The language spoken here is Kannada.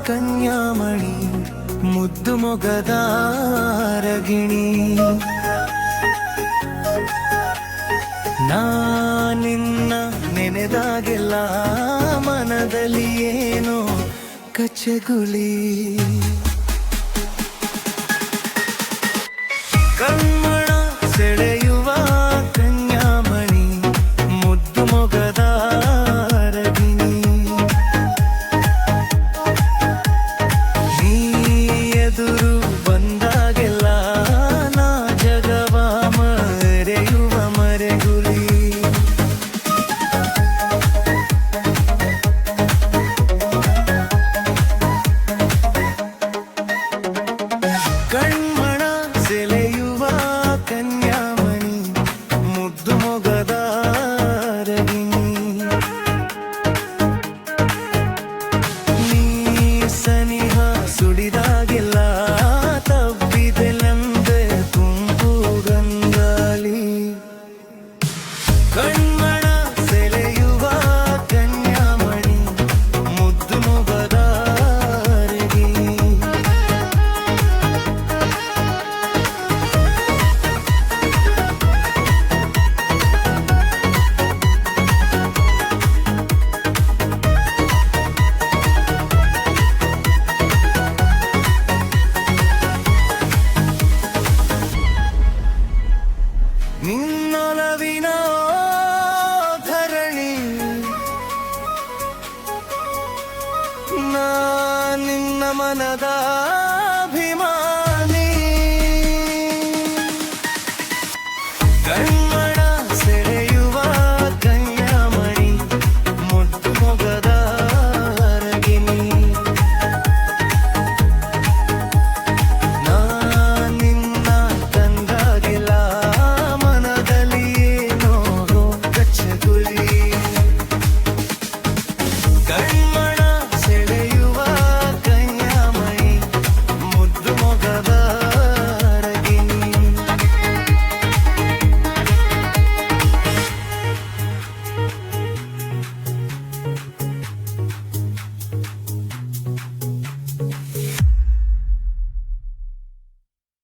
ಕನ್ಯಾಮಣಿ ಮುದ್ದು ಮೊಗದ ರಗಿಣಿ ನಾನಿನ್ನ ನೆನೆದಾಗೆಲ್ಲ ಮನದಲ್ಲಿ ಏನೋ ಕಚ್ಚಗುಳಿ ಕಣ್ಮಣ ಸೆಳೆಯುವ ಕನ್ಯಾಮಣಿ ಮುದ್ದು ಮೊಗದ ರಗಿಣಿ ನೀ ಎದುರು ಬಂದಾಗೆಲ್ಲ ನಾ ಜಗವ ಮರೆಯುವ ಮರೆಗುಳಿ ಕಣ್ಮಣ ಸೆಳೆಯುವ ಕನ್ಯಾಮಣಿ ಮುದ್ದು ಮೊಗದ ರಗಿಣಿ ನೀ ಸನಿಹ ಸುಡಿದಾಗೆಲ್ಲ ತಬ್ಬಿದೆಲೆಂದೆ ತುಂಬು ಗಂಗಾಲಿ ಕಣ್ಮಣ ಸೆಳೆಯುವ ಕನ್ಯಾಮಣಿ ಮುದ್ದು ಮೊಗದ ರಗಿಣಿ ನಿನ್ನೊಲವಿನ ಧರಣಿ ನಾ ನಿನ್ನ ಮನದ